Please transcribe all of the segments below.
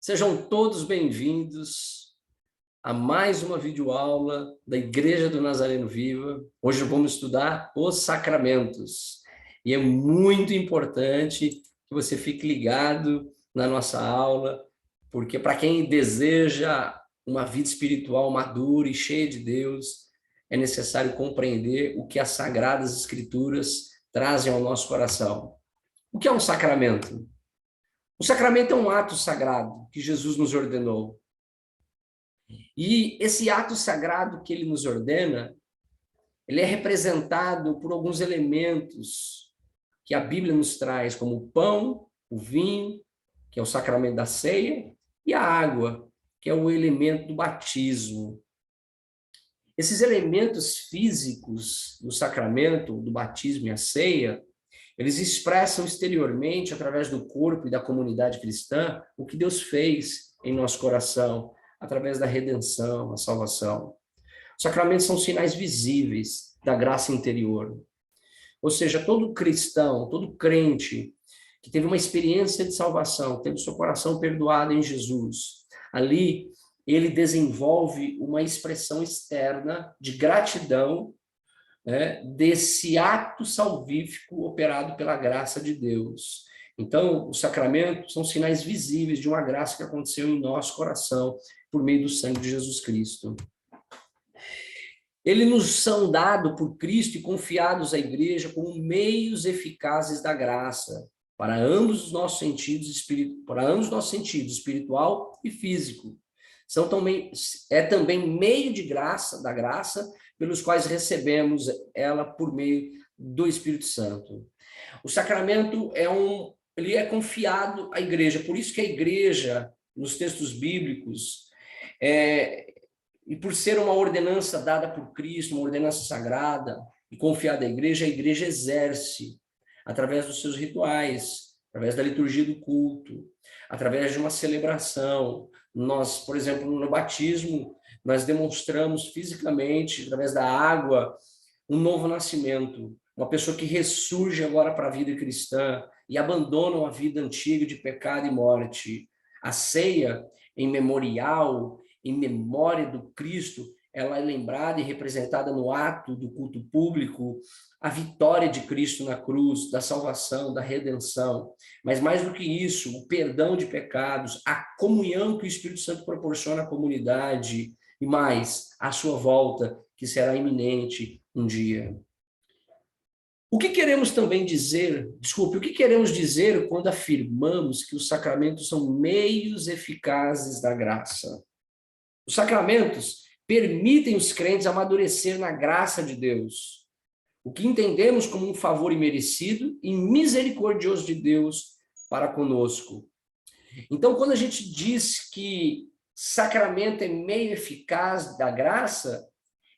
Sejam todos bem-vindos a mais uma videoaula da Igreja do Nazareno Viva. Hoje vamos estudar os sacramentos. E é muito importante que você fique ligado na nossa aula, porque para quem deseja uma vida espiritual madura e cheia de Deus, é necessário compreender o que as Sagradas Escrituras trazem ao nosso coração. O que é um sacramento? O sacramento é um ato sagrado que Jesus nos ordenou. E esse ato sagrado que ele nos ordena, ele é representado por alguns elementos que a Bíblia nos traz, como o pão, o vinho, que é o sacramento da ceia, e a água, que é o elemento do batismo. Esses elementos físicos do sacramento, do batismo e a ceia, eles expressam exteriormente, através do corpo e da comunidade cristã, o que Deus fez em nosso coração, através da redenção, a salvação. Os sacramentos são sinais visíveis da graça interior. Ou seja, todo cristão, todo crente que teve uma experiência de salvação, teve seu coração perdoado em Jesus, ali ele desenvolve uma expressão externa de gratidão, desse ato salvífico operado pela graça de Deus. Então, os sacramentos são sinais visíveis de uma graça que aconteceu em nosso coração por meio do sangue de Jesus Cristo. Eles nos são dados por Cristo e confiados à igreja como meios eficazes da graça para ambos os nossos sentidos, espiritual e físico. É também meio de graça, da graça, pelos quais recebemos ela por meio do Espírito Santo. O sacramento ele é confiado à igreja, por isso que a igreja, nos textos bíblicos, e por ser uma ordenança dada por Cristo, uma ordenança sagrada e confiada à igreja, a igreja exerce, através dos seus rituais, através da liturgia do culto, através de uma celebração. Nós, por exemplo, no batismo, nós demonstramos fisicamente, através da água, um novo nascimento, uma pessoa que ressurge agora para a vida cristã e abandona uma vida antiga de pecado e morte. A ceia, em memória do Cristo, ela é lembrada e representada no ato do culto público, a vitória de Cristo na cruz, da salvação, da redenção. Mas mais do que isso, o perdão de pecados, a comunhão que o Espírito Santo proporciona à comunidade, e mais, a sua volta, que será iminente um dia. O que queremos dizer quando afirmamos que os sacramentos são meios eficazes da graça? Os sacramentos permitem os crentes amadurecer na graça de Deus, o que entendemos como um favor imerecido e misericordioso de Deus para conosco. Então, quando a gente diz que sacramento é meio eficaz da graça,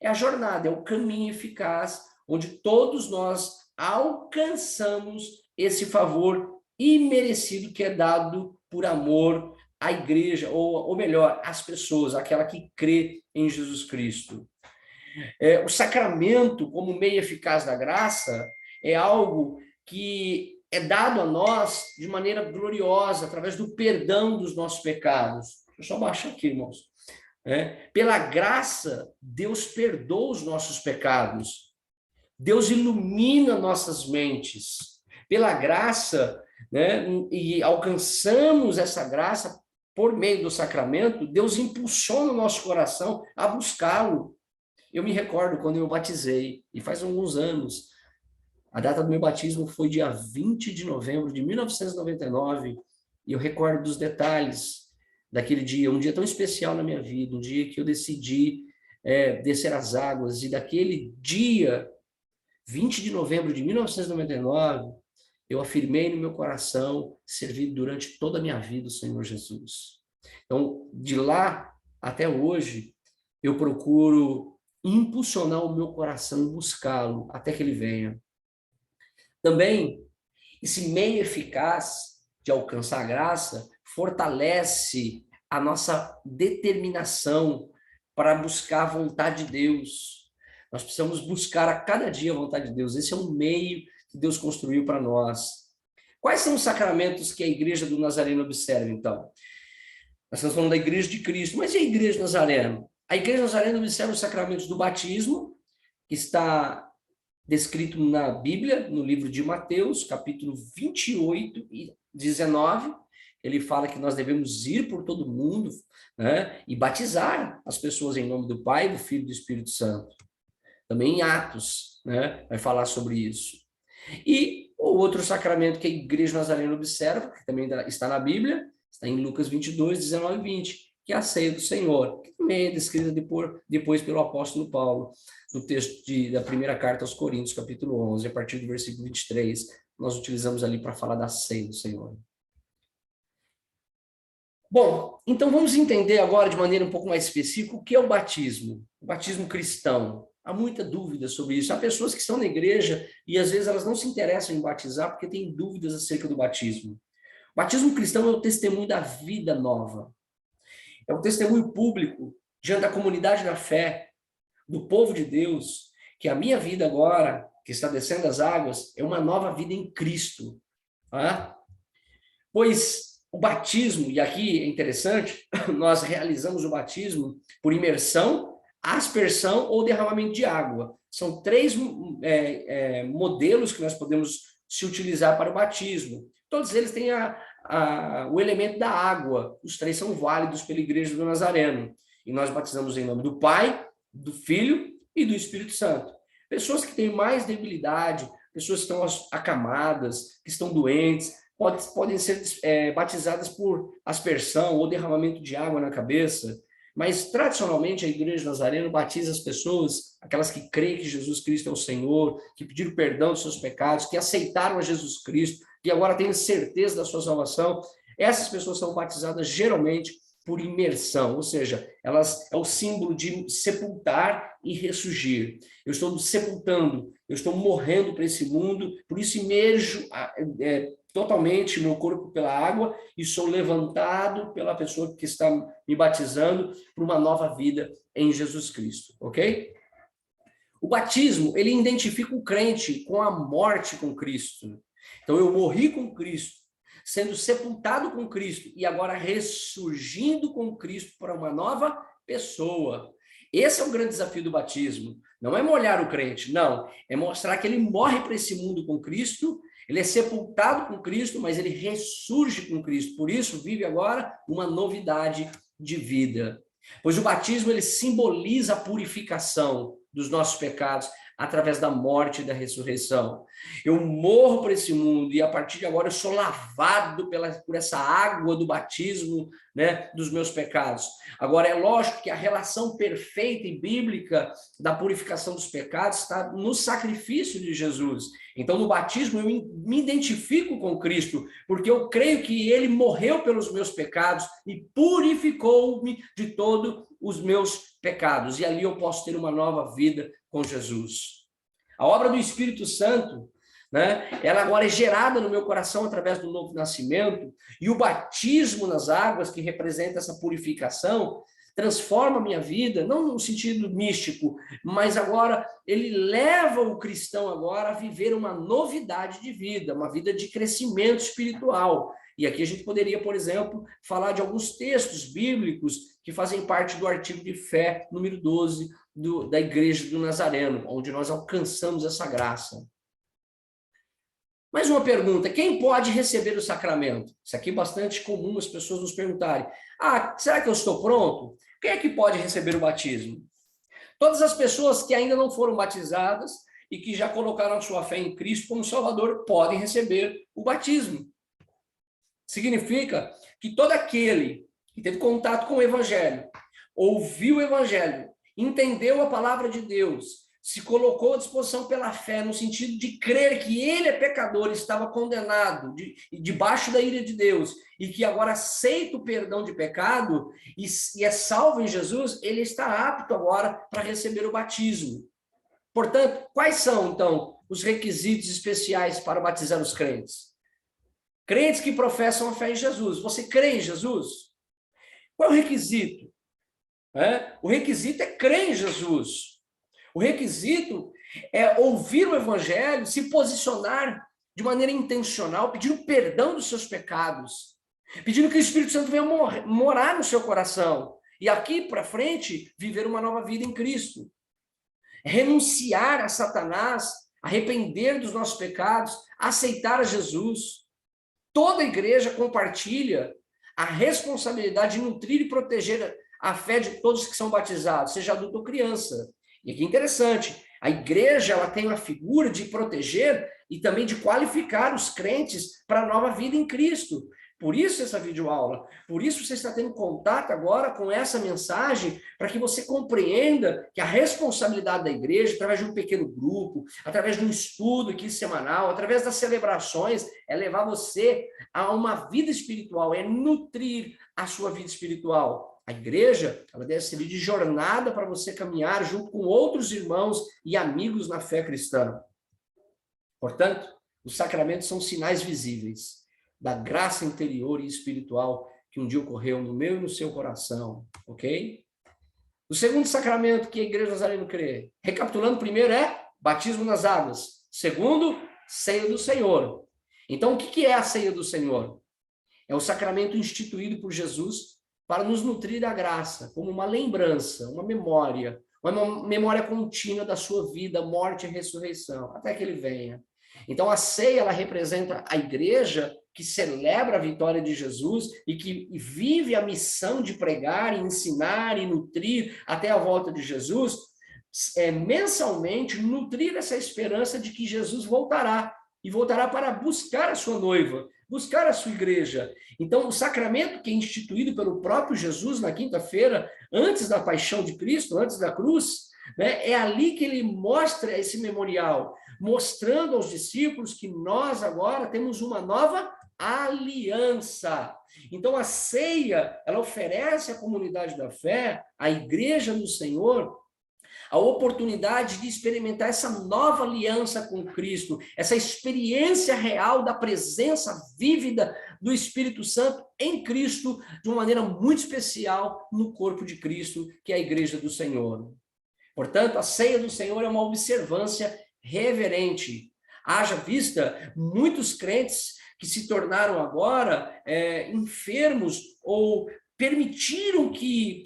é a jornada, é o caminho eficaz, onde todos nós alcançamos esse favor imerecido que é dado por amor à igreja, ou melhor, às pessoas, aquela que crê em Jesus Cristo. O sacramento, como meio eficaz da graça, é algo que é dado a nós de maneira gloriosa, através do perdão dos nossos pecados. Deixa eu só baixar aqui, irmãos. Pela graça, Deus perdoa os nossos pecados. Deus ilumina nossas mentes. Pela graça, e alcançamos essa graça por meio do sacramento, Deus impulsiona o nosso coração a buscá-lo. Eu me recordo quando eu batizei, e faz alguns anos, a data do meu batismo foi dia 20 de novembro de 1999, e eu recordo dos detalhes daquele dia, um dia tão especial na minha vida, um dia que eu decidi descer as águas, e daquele dia, 20 de novembro de 1999, eu afirmei no meu coração servir durante toda a minha vida o Senhor Jesus. Então, de lá até hoje, eu procuro impulsionar o meu coração e buscá-lo até que ele venha. Também, esse meio eficaz de alcançar a graça fortalece a nossa determinação para buscar a vontade de Deus. Nós precisamos buscar a cada dia a vontade de Deus. Esse é um meio que Deus construiu para nós. Quais são os sacramentos que a Igreja do Nazareno observa, então? Nós estamos falando da igreja de Cristo, mas e a igreja nazarena? A igreja nazarena observa os sacramentos do batismo, que está descrito na Bíblia, no livro de Mateus, capítulo 28 e 19. Ele fala que nós devemos ir por todo mundo, né, e batizar as pessoas em nome do Pai, do Filho e do Espírito Santo. Também em Atos, né, vai falar sobre isso. E o outro sacramento que a igreja nazarena observa, que também está na Bíblia, está em Lucas 22, 19 e 20, que é a ceia do Senhor, que também é descrita depois pelo apóstolo Paulo, no texto da primeira carta aos Coríntios, capítulo 11, a partir do versículo 23, nós utilizamos ali para falar da ceia do Senhor. Bom, então vamos entender agora de maneira um pouco mais específica o que é o batismo cristão. Há muita dúvida sobre isso. Há pessoas que estão na igreja e às vezes elas não se interessam em batizar porque têm dúvidas acerca do batismo. O batismo cristão é o testemunho da vida nova. É o testemunho público diante da comunidade da fé, do povo de Deus, que a minha vida agora, que está descendo as águas, é uma nova vida em Cristo. Tá? Pois o batismo, e aqui é interessante, nós realizamos o batismo por imersão, aspersão ou derramamento de água. São três modelos que nós podemos se utilizar para o batismo. Todos eles têm o elemento da água. Os três são válidos pela Igreja do Nazareno. E nós batizamos em nome do Pai, do Filho e do Espírito Santo. Pessoas que têm mais debilidade, pessoas que estão acamadas, que estão doentes, podem ser batizadas por aspersão ou derramamento de água na cabeça. Mas, tradicionalmente, a Igreja Nazarena batiza as pessoas, aquelas que creem que Jesus Cristo é o Senhor, que pediram perdão dos seus pecados, que aceitaram a Jesus Cristo, que agora têm certeza da sua salvação. Essas pessoas são batizadas, geralmente, por imersão, ou seja, elas é o símbolo de sepultar e ressurgir. Eu estou sepultando, eu estou morrendo para esse mundo, por isso imerjo totalmente meu corpo pela água e sou levantado pela pessoa que está me batizando para uma nova vida em Jesus Cristo, ok? O batismo, ele identifica o crente com a morte com Cristo. Então, eu morri com Cristo, sendo sepultado com Cristo e agora ressurgindo com Cristo para uma nova pessoa. Esse é o grande desafio do batismo. Não é molhar o crente, não. É mostrar que ele morre para esse mundo com Cristo, ele é sepultado com Cristo, mas ele ressurge com Cristo. Por isso, vive agora uma novidade de vida. Pois o batismo, ele simboliza a purificação dos nossos pecados através da morte e da ressurreição. Eu morro para esse mundo e a partir de agora eu sou lavado por essa água do batismo, né, dos meus pecados. Agora, é lógico que a relação perfeita e bíblica da purificação dos pecados está no sacrifício de Jesus. Então, no batismo, eu me identifico com Cristo, porque eu creio que ele morreu pelos meus pecados e purificou-me de todos os meus pecados. E ali eu posso ter uma nova vida com Jesus. A obra do Espírito Santo, né, ela agora é gerada no meu coração através do novo nascimento, e o batismo nas águas, que representa essa purificação, transforma a minha vida, não no sentido místico, mas agora ele leva o cristão agora a viver uma novidade de vida, uma vida de crescimento espiritual. E aqui a gente poderia, por exemplo, falar de alguns textos bíblicos que fazem parte do artigo de fé número 12 da Igreja do Nazareno, onde nós alcançamos essa graça. Mais uma pergunta: quem pode receber o sacramento? Isso aqui é bastante comum as pessoas nos perguntarem. Será que eu estou pronto? Quem é que pode receber o batismo? Todas as pessoas que ainda não foram batizadas e que já colocaram a sua fé em Cristo como Salvador podem receber o batismo. Significa que todo aquele que teve contato com o Evangelho, ouviu o Evangelho, entendeu a palavra de Deus, se colocou à disposição pela fé, no sentido de crer que ele é pecador, estava condenado, debaixo da ira de Deus, e que agora aceita o perdão de pecado e é salvo em Jesus, ele está apto agora para receber o batismo. Portanto, quais são, então, os requisitos especiais para batizar os crentes? Crentes que professam a fé em Jesus. Você crê em Jesus? Qual é o requisito? O requisito é crer em Jesus. O requisito é ouvir o Evangelho, se posicionar de maneira intencional, pedir o perdão dos seus pecados. pedindo que o Espírito Santo venha morar no seu coração, e aqui para frente, viver uma nova vida em Cristo. Renunciar a Satanás, arrepender dos nossos pecados, aceitar a Jesus. Toda a igreja compartilha a responsabilidade de nutrir e proteger a fé de todos que são batizados, seja adulto ou criança. E aqui é interessante, a igreja ela tem a figura de proteger e também de qualificar os crentes para a nova vida em Cristo. Por isso essa videoaula, por isso você está tendo contato agora com essa mensagem, para que você compreenda que a responsabilidade da igreja, através de um pequeno grupo, através de um estudo aqui semanal, através das celebrações, é levar você a uma vida espiritual, é nutrir a sua vida espiritual. A igreja, ela deve servir de jornada para você caminhar junto com outros irmãos e amigos na fé cristã. Portanto, os sacramentos são sinais visíveis da graça interior e espiritual que um dia ocorreu no meu e no seu coração, ok? O segundo sacramento que a Igreja Nazareno crê, recapitulando, primeiro é batismo nas águas. Segundo, ceia do Senhor. Então, o que é a ceia do Senhor? É o sacramento instituído por Jesus para nos nutrir da graça, como uma lembrança, uma memória contínua da sua vida, morte e ressurreição, até que ele venha. Então, a ceia, ela representa a igreja que celebra a vitória de Jesus e que vive a missão de pregar, ensinar e nutrir até a volta de Jesus, mensalmente nutrir essa esperança de que Jesus voltará, e voltará para buscar a sua noiva, buscar a sua igreja. Então, o sacramento que é instituído pelo próprio Jesus na quinta-feira, antes da paixão de Cristo, antes da cruz, né, é ali que ele mostra esse memorial, mostrando aos discípulos que nós agora temos uma nova aliança. Então, a ceia, ela oferece à comunidade da fé, à igreja do Senhor, a oportunidade de experimentar essa nova aliança com Cristo, essa experiência real da presença vívida do Espírito Santo em Cristo, de uma maneira muito especial no corpo de Cristo, que é a igreja do Senhor. Portanto, a ceia do Senhor é uma observância reverente. Haja vista muitos crentes que se tornaram agora enfermos ou permitiram que,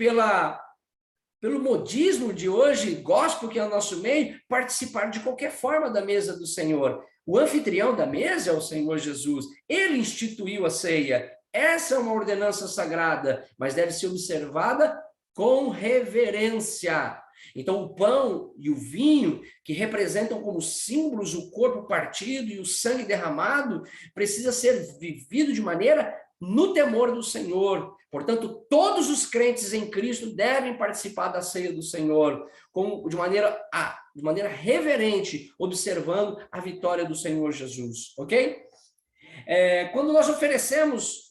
pelo modismo de hoje, gospel que é o nosso meio, participar de qualquer forma da mesa do Senhor. O anfitrião da mesa é o Senhor Jesus. Ele instituiu a ceia. Essa é uma ordenança sagrada, mas deve ser observada com reverência. Então, o pão e o vinho, que representam como símbolos o corpo partido e o sangue derramado, precisa ser vivido de maneira no temor do Senhor. Portanto, todos os crentes em Cristo devem participar da ceia do Senhor, de maneira reverente, observando a vitória do Senhor Jesus, ok? Quando nós oferecemos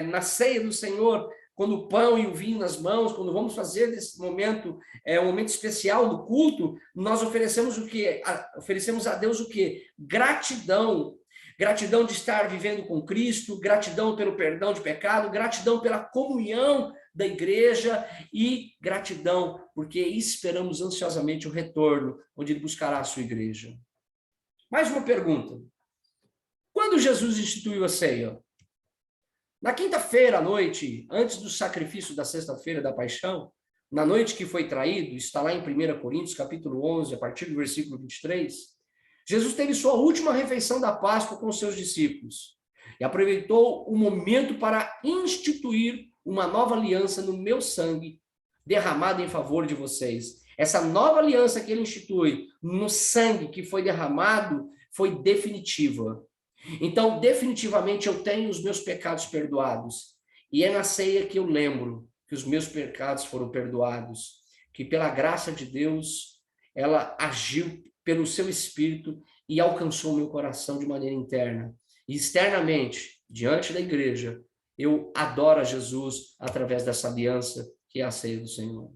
na ceia do Senhor, quando o pão e o vinho nas mãos, quando vamos fazer desse momento, um momento especial do culto, nós oferecemos o quê? Oferecemos a Deus o quê? Gratidão. Gratidão de estar vivendo com Cristo, gratidão pelo perdão de pecado, gratidão pela comunhão da igreja e gratidão porque esperamos ansiosamente o retorno, onde ele buscará a sua igreja. Mais uma pergunta. Quando Jesus instituiu a ceia? Na quinta-feira à noite, antes do sacrifício da sexta-feira da paixão, na noite que foi traído, está lá em 1 Coríntios, capítulo 11, a partir do versículo 23, Jesus teve sua última refeição da Páscoa com seus discípulos e aproveitou o momento para instituir uma nova aliança no meu sangue, derramado em favor de vocês. Essa nova aliança que ele institui no sangue que foi derramado foi definitiva. Então, definitivamente, eu tenho os meus pecados perdoados. E é na ceia que eu lembro que os meus pecados foram perdoados, que pela graça de Deus, ela agiu pelo seu Espírito e alcançou o meu coração de maneira interna. E externamente, diante da igreja, eu adoro a Jesus através dessa aliança que é a ceia do Senhor.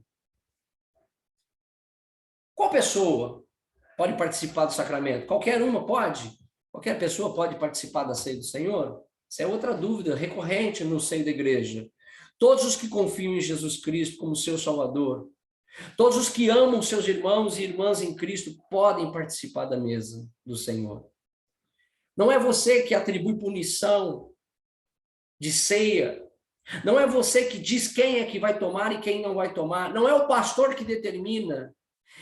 Qual pessoa pode participar do sacramento? Qualquer uma pode? Qualquer pessoa pode participar da ceia do Senhor? Essa é outra dúvida recorrente no seio da igreja. Todos os que confiam em Jesus Cristo como seu Salvador, todos os que amam seus irmãos e irmãs em Cristo podem participar da mesa do Senhor. Não é você que atribui punição de ceia. Não é você que diz quem é que vai tomar e quem não vai tomar. Não é o pastor que determina,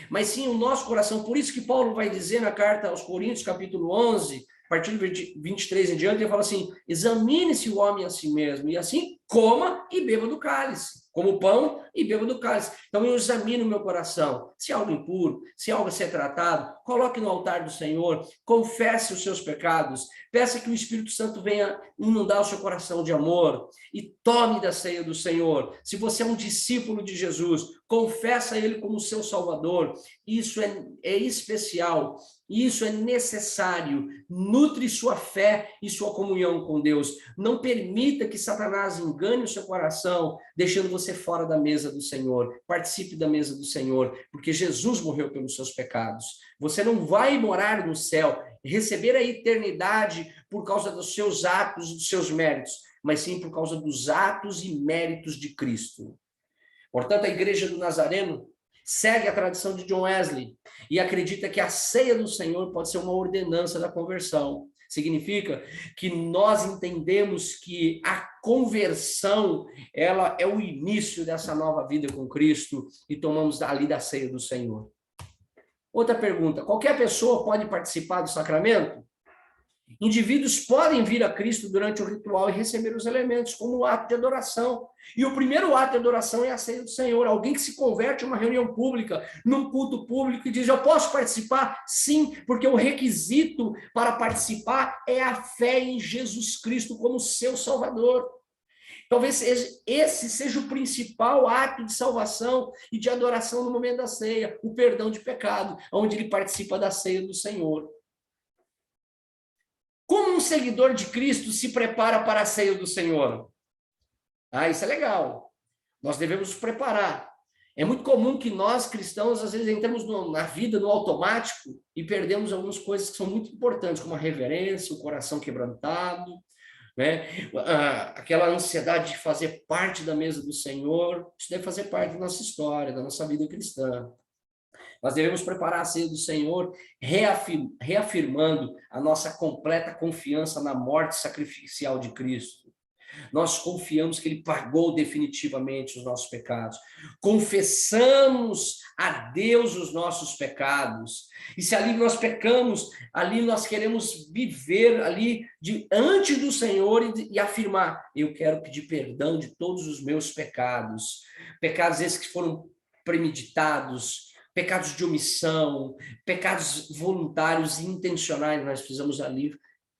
mas sim o nosso coração. Por isso que Paulo vai dizer na carta aos Coríntios, capítulo 11, a partir do 23 em diante, ele fala assim: examine-se o homem a si mesmo, e assim coma e beba do cálice. Como pão e beba do cálice. Então eu examino o meu coração. Se há algo impuro, se há algo a ser tratado, coloque no altar do Senhor, confesse os seus pecados, peça que o Espírito Santo venha inundar o seu coração de amor e tome da ceia do Senhor. Se você é um discípulo de Jesus, confessa ele como seu Salvador. Isso é especial. Isso é necessário. Nutre sua fé e sua comunhão com Deus. Não permita que Satanás engane o seu coração, deixando você fora da mesa do Senhor. Participe da mesa do Senhor, porque Jesus morreu pelos seus pecados. Você não vai morar no céu, receber a eternidade por causa dos seus atos e dos seus méritos, mas sim por causa dos atos e méritos de Cristo. Portanto, a Igreja do Nazareno segue a tradição de John Wesley e acredita que a ceia do Senhor pode ser uma ordenança da conversão. Significa que nós entendemos que a conversão, ela é o início dessa nova vida com Cristo e tomamos ali da ceia do Senhor. Outra pergunta: qualquer pessoa pode participar do sacramento? Indivíduos podem vir a Cristo durante o ritual e receber os elementos como ato de adoração. E o primeiro ato de adoração é a ceia do Senhor. Alguém que se converte em uma reunião pública, num culto público e diz: eu posso participar? Sim, porque o requisito para participar é a fé em Jesus Cristo como seu Salvador. Talvez esse seja o principal ato de salvação e de adoração no momento da ceia, o perdão de pecado, onde ele participa da ceia do Senhor. Como um seguidor de Cristo se prepara para a ceia do Senhor? Isso é legal. Nós devemos nos preparar. É muito comum que nós, cristãos, às vezes entramos na vida no automático e perdemos algumas coisas que são muito importantes, como a reverência, o coração quebrantado, né? Aquela ansiedade de fazer parte da mesa do Senhor. Isso deve fazer parte da nossa história, da nossa vida cristã. Nós devemos preparar a ceia do Senhor, reafirmando a nossa completa confiança na morte sacrificial de Cristo. Nós confiamos que ele pagou definitivamente os nossos pecados. Confessamos a Deus os nossos pecados. E se ali nós pecamos, ali nós queremos viver ali diante do Senhor e afirmar: eu quero pedir perdão de todos os meus pecados. Pecados esses que foram premeditados, pecados de omissão, pecados voluntários e intencionais, nós precisamos ali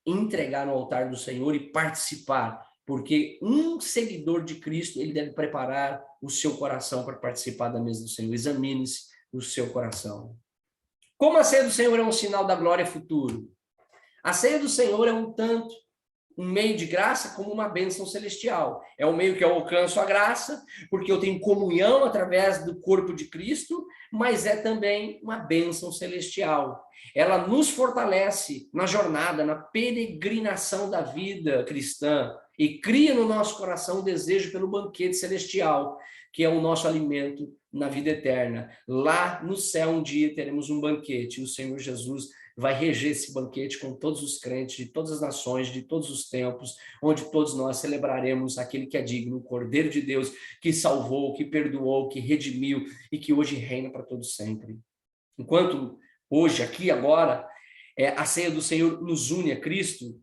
entregar no altar do Senhor e participar, porque um seguidor de Cristo, ele deve preparar o seu coração para participar da mesa do Senhor. Examine-se o seu coração. Como a ceia do Senhor é um sinal da glória futura? A ceia do Senhor é um tanto um meio de graça como uma bênção celestial. É o meio que eu alcanço a graça, porque eu tenho comunhão através do corpo de Cristo, mas é também uma bênção celestial. Ela nos fortalece na jornada, na peregrinação da vida cristã e cria no nosso coração o desejo pelo banquete celestial, que é o nosso alimento na vida eterna. Lá no céu um dia teremos um banquete, e o Senhor Jesus vai reger esse banquete com todos os crentes de todas as nações, de todos os tempos, onde todos nós celebraremos aquele que é digno, o Cordeiro de Deus, que salvou, que perdoou, que redimiu e que hoje reina para todos sempre. Enquanto hoje, aqui, agora, a ceia do Senhor nos une a Cristo,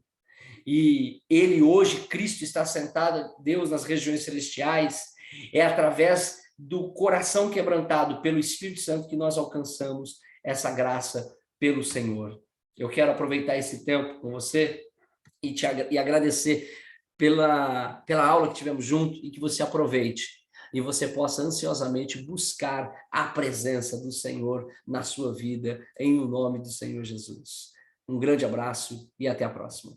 e ele hoje, Cristo está sentado, Deus nas regiões celestiais, é através do coração quebrantado pelo Espírito Santo que nós alcançamos essa graça pelo Senhor. Eu quero aproveitar esse tempo com você e agradecer pela aula que tivemos junto e que você aproveite e você possa ansiosamente buscar a presença do Senhor na sua vida, em nome do Senhor Jesus. Um grande abraço e até a próxima.